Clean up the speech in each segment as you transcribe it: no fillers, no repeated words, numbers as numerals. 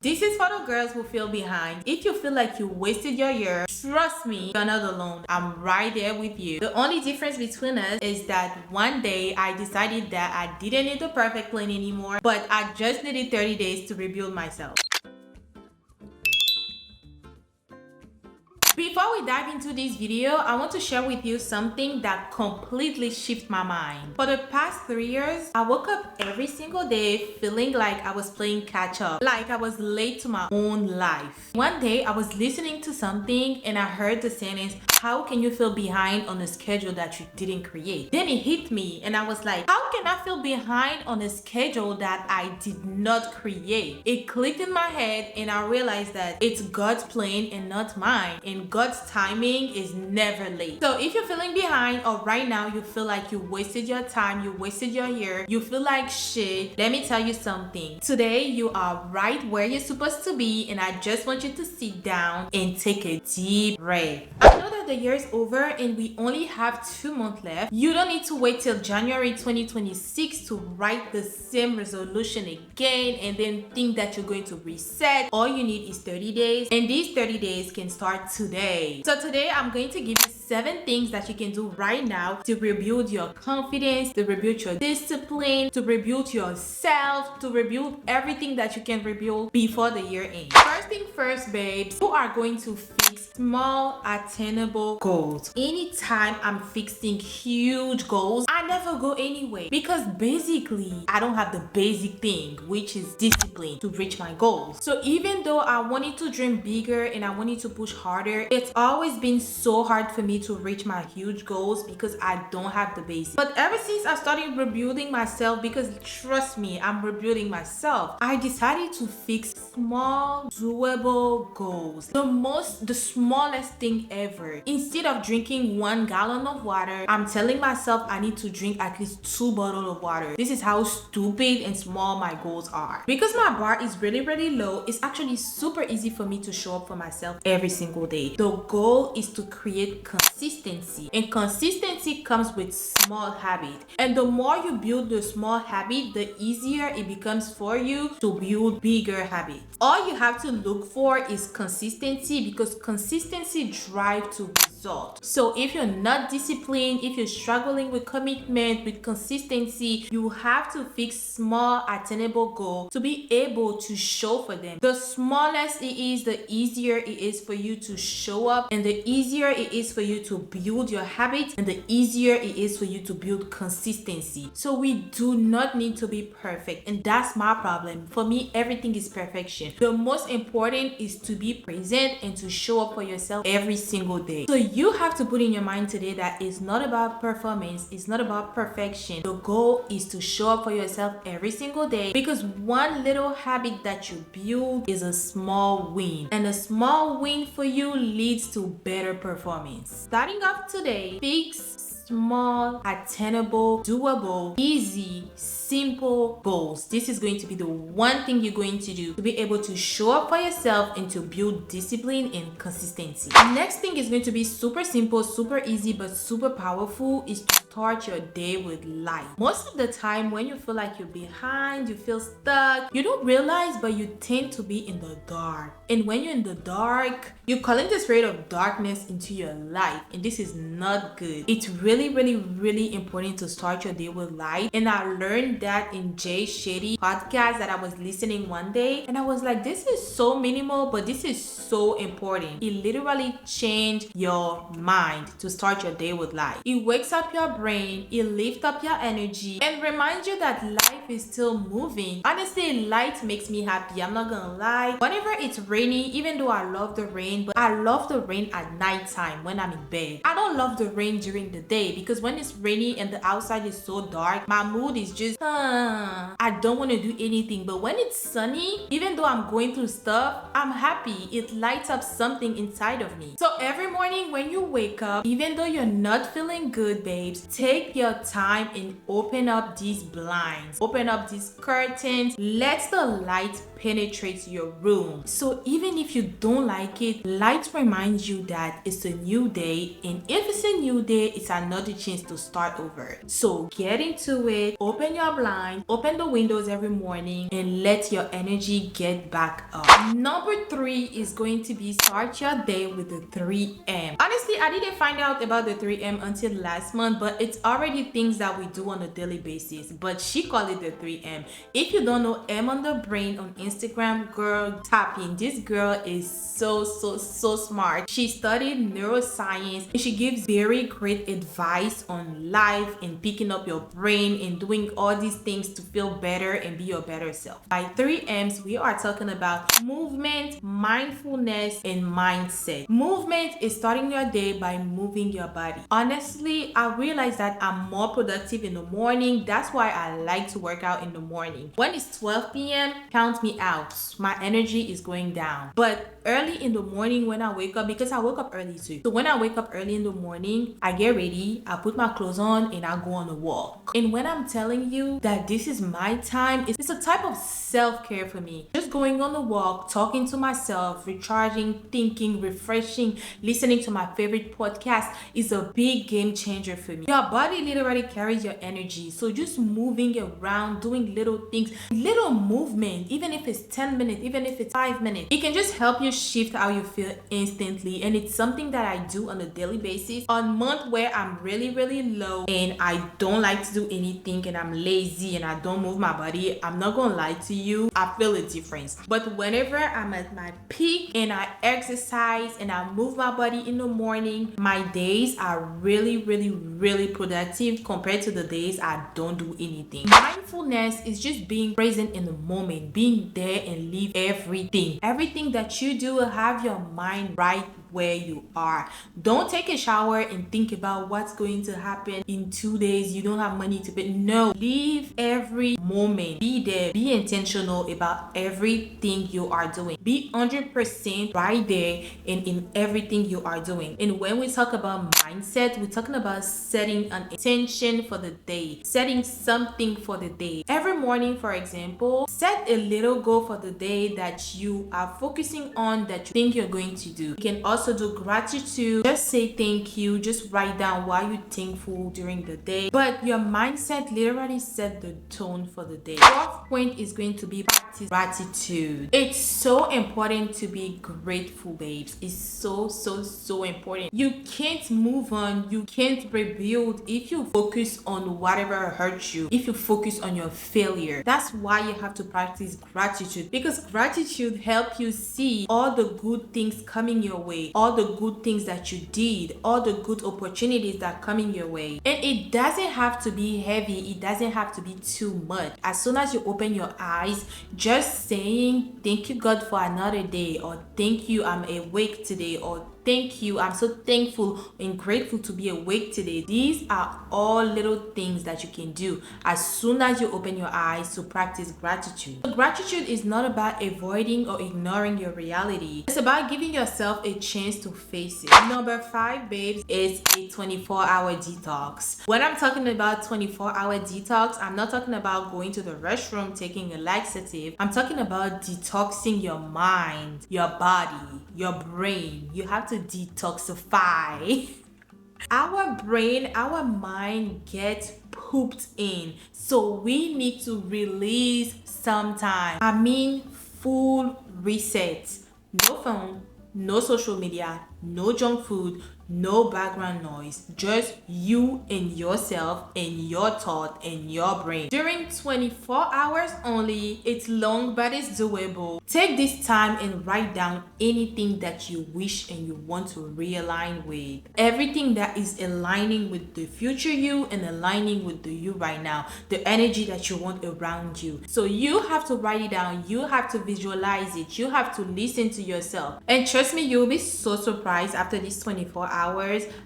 This is for the girls who feel behind. If you feel like you wasted your year, trust me, you're not alone. I'm right there with you. The only difference between us is that one day I decided that I didn't need the perfect plan anymore, but I just needed 30 days to rebuild myself. Before we dive into this video, I want to share with you something that completely shifted my mind. For the past 3 years, I woke up every single day feeling like I was playing catch up, like I was late to my own life. One day, I was listening to something and I heard the sentence, "How can you feel behind on a schedule that you didn't create?" Then it hit me and I was like, how can I feel behind on a schedule that I did not create? It clicked in my head and I realized that it's God's plan and not mine. And God's timing is never late. So if you're feeling behind or right now you feel like you wasted your time, you wasted your year, you feel like shit, let me tell you something. Today you are right where you're supposed to be and I just want you to sit down and take a deep breath. I know that the year is over and we only have 2 months left. You don't need to wait till January 2026 to write the same resolution again and then think that you're going to reset. All you need is 30 days and these 30 days can start today. So today I'm going to give you 7 things that you can do right now to rebuild your confidence, to rebuild your discipline, to rebuild yourself, to rebuild everything that you can rebuild before the year ends. First thing first, babes, you are going to fix small attainable goals. Anytime I'm fixing huge goals, I never go anywhere because basically I don't have the basic thing, which is discipline to reach my goals. So even though I wanted to dream bigger and I wanted to push harder, it's always been so hard for me to reach my huge goals because I don't have the basics. But ever since I started rebuilding myself, because trust me, I'm rebuilding myself, I decided to fix small, doable goals. The smallest thing ever. Instead of drinking 1 gallon of water, I'm telling myself I need to drink at least 2 bottles of water. This is how stupid and small my goals are. Because my bar is really low, it's actually super easy for me to show up for myself every single day. The goal is to create consistency, and consistency comes with small habits. And the more you build the small habit, the easier it becomes for you to build bigger habits. All you have to look for is consistency because consistency drives to result. So if you're not disciplined, if you're struggling with commitment, with consistency, you have to fix small attainable goals to be able to show for them. The smallest it is, the easier it is for you to show up, and the easier it is for you to build your habits, and the easier it is for you to build consistency. So we do not need to be perfect, and that's my problem. For me, everything is perfection. The most important is to be present and to show up for yourself every single day. So you have to put in your mind today that it's not about performance, it's not about perfection. The goal is to show up for yourself every single day because one little habit that you build is a small win, and a small win for you leads to better performance. Starting off today, fix small, attainable, doable, easy, simple goals. This is going to be the one thing you're going to do to be able to show up for yourself and to build discipline and consistency. The next thing is going to be super simple, super easy, but super powerful, is to start your day with light. Most of the time when you feel like you're behind, you feel stuck, you don't realize, but you tend to be in the dark. And when you're in the dark, you're calling the spirit of darkness into your life, and this is not good. It's really important to start your day with light. And I learned that in Jay Shetty podcast that I was listening one day, and I was like, this is so minimal, but this is so important. It literally changed your mind to start your day with light. It wakes up your brain, it lifts up your energy, and reminds you that life is still moving. Honestly, light makes me happy, I'm not gonna lie. Whenever it's rainy, even though I love the rain, but I love the rain at nighttime when I'm in bed. I don't love the rain during the day because when it's rainy and the outside is so dark, my mood is just I don't want to do anything. But when it's sunny, even though I'm going through stuff, I'm happy. It lights up something inside of me. So every morning when you wake up, even though you're not feeling good, babes, take your time and open up these blinds, open up these curtains, let the light penetrate your room. So even if you don't like it, light reminds you that it's a new day, and if it's a new day, it's another chance to start over. So get into it, open your blind, open the windows every morning, and let your energy get back up. Number 3 is going to be start your day with the 3M. Honestly, I didn't find out about the 3M until last month, but it's already things that we do on a daily basis, but she called it the 3M. If you don't know M on the Brain on Instagram, girl, tap in. This girl is so smart. She studied neuroscience and she gives very great advice on life and picking up your brain and doing all these things to feel better and be your better self. By 3Ms, we are talking about movement, mindfulness, and mindset. Movement is starting your day by moving your body. Honestly, I realized that I'm more productive in the morning. That's why I like to work out in the morning. When it's 12 p.m., count me out. My energy is going down. But early in the morning when I wake up, because I woke up early too. So when I wake up early in the morning, I get ready, I put my clothes on, and I go on a walk. And when I'm telling you that this is my time, it's a type of self-care for me. Just going on a walk, talking to myself, recharging, thinking, refreshing, listening to my favorite podcast is a big game changer for me. Your body literally carries your energy. So just moving around, doing little things, little movement, even if it's 10 minutes, even if it's 5 minutes, it can just help you shift how you feel instantly. And it's something that I do on a daily basis. On month where I'm really low and I don't like to do anything and I'm lazy and I don't move my body, I'm not gonna lie to you, I feel a difference. But whenever I'm at my peak and I exercise and I move my body in the morning, my days are really productive compared to the days I don't do anything. Mindfulness is just being present in the moment, being there and leave everything that you do, have your mind right where you are. Don't take a shower and think about what's going to happen in 2 days. You don't have money to pay. No, live every moment. Be there. Be intentional about everything you are doing. Be 100% right there and in everything you are doing. And when we talk about mindset, we're talking about setting an intention for the day, setting something for the day. Every morning, for example, set a little goal for the day that you are focusing on, that you think you're going to do. You can also do gratitude. Just say thank you. Just write down why you're thankful during the day. But your mindset literally set the tone for the day. Fourth point is going to be practice gratitude. It's so important to be grateful, babes. It's so important. You can't move on. You can't rebuild if you focus on whatever hurts you, if you focus on your failure. That's why you have to practice gratitude, because gratitude helps you see all the good things coming your way, all the good things that you did, all the good opportunities that are coming your way. And it doesn't have to be heavy. It doesn't have to be too much. As soon as you open your eyes, just saying thank you God for another day, or thank you I'm awake today, or thank you, I'm so thankful and grateful to be awake today. These are all little things that you can do as soon as you open your eyes to practice gratitude. So gratitude is not about avoiding or ignoring your reality. It's about giving yourself a chance to face it. Number 5, babes, is a 24-hour detox. When I'm talking about 24-hour detox, I'm not talking about going to the restroom, taking a laxative. I'm talking about detoxing your mind, your body, your brain. You have to detoxify. Our brain, our mind gets pooped in, so we need to release sometime. I mean, full reset. No phone, no social media, no junk food, no background noise, just you and yourself and your thought and your brain. During 24 hours only, it's long but it's doable. Take this time and write down anything that you wish and you want to realign with. Everything that is aligning with the future you and aligning with the you right now, the energy that you want around you. So you have to write it down, you have to visualize it, you have to listen to yourself. And trust me, you'll be so surprised after these 24 hours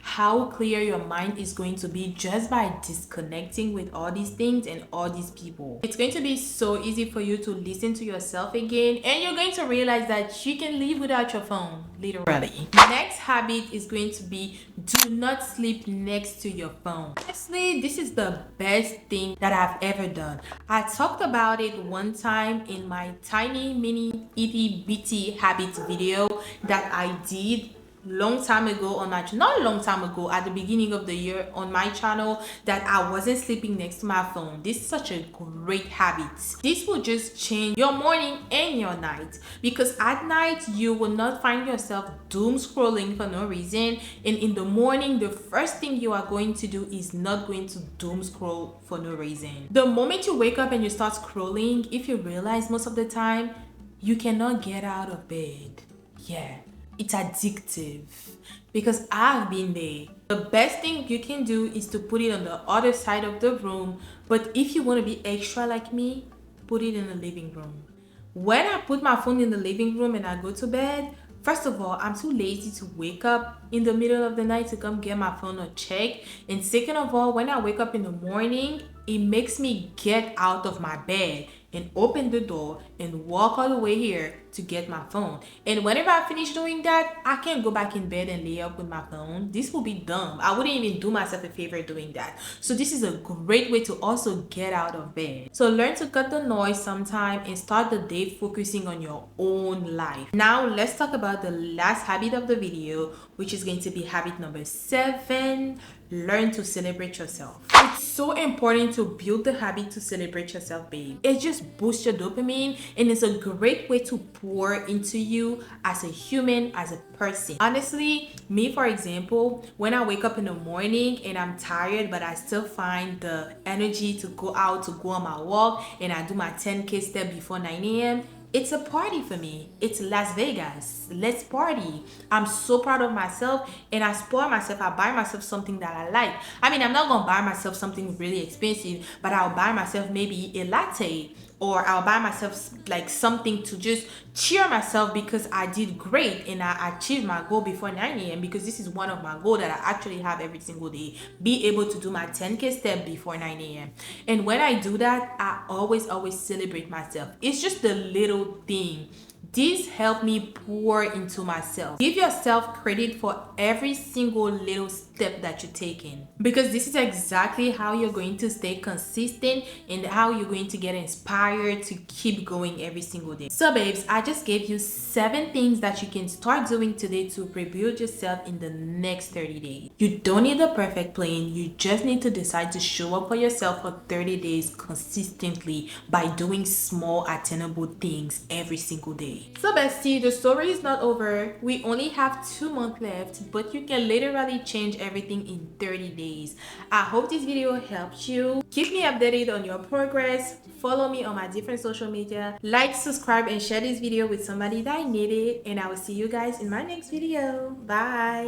how clear your mind is going to be just by disconnecting with all these things and all these people. It's going to be so easy for you to listen to yourself again, and you're going to realize that you can live without your phone, literally. Next habit is going to be do not sleep next to your phone. Honestly, this is the best thing that I've ever done. I talked about it one time in my tiny mini itty bitty habits video that I did long time ago on my, not long time ago, at the beginning of the year on my channel, that I wasn't sleeping next to my phone. This is such a great habit. This will just change your morning and your night, because at night you will not find yourself doom scrolling for no reason, and in the morning the first thing you are going to do is not going to doom scroll for no reason. The moment you wake up and you start scrolling, if you realize, most of the time you cannot get out of bed. Yeah, it's addictive, because I've been there. The best thing you can do is to put it on the other side of the room, but if you want to be extra like me, put it in the living room. When I put my phone in the living room and I go to bed, first of all, I'm too lazy to wake up in the middle of the night to come get my phone or check. And second of all, when I wake up in the morning, it makes me get out of my bed and open the door and walk all the way here to get my phone. And whenever I finish doing that, I can't go back in bed and lay up with my phone. This will be dumb. I wouldn't even do myself a favor doing that. So this is a great way to also get out of bed. So learn to cut the noise sometime and start the day focusing on your own life. Now let's talk about the last habit of the video, which is going to be habit number 7. Learn to celebrate yourself. It's so important to build the habit to celebrate yourself, babe. It just boosts your dopamine, and it's a great way to pour into you as a human, as a person. Honestly, me, for example, when I wake up in the morning and I'm tired, but I still find the energy to go out, to go on my walk, and I do my 10K step before 9 a.m., it's a party for me. It's Las Vegas. Let's party. I'm so proud of myself, and I spoil myself. I buy myself something that I like. I mean, I'm not gonna buy myself something really expensive, but I'll buy myself maybe a latte, or I'll buy myself like something to just cheer myself because I did great and I achieved my goal before 9 a.m. because this is one of my goals that I actually have every single day. Be able to do my 10K step before 9 a.m. And when I do that, I always celebrate myself. It's just the little thing. This helped me pour into myself. Give yourself credit for every single little step that you're taking, because this is exactly how you're going to stay consistent and how you're going to get inspired to keep going every single day. So babes, I just gave you 7 things that you can start doing today to rebuild yourself in the next 30 days. You don't need a perfect plan. You just need to decide to show up for yourself for 30 days consistently by doing small attainable things every single day. So bestie, the story is not over. We only have 2 months left, but you can literally change everything in 30 days. I hope this video helped you. Keep me updated on your progress. Follow me on my different social media. Like, subscribe, and share this video with somebody that needed it. And I will see you guys in my next video. Bye.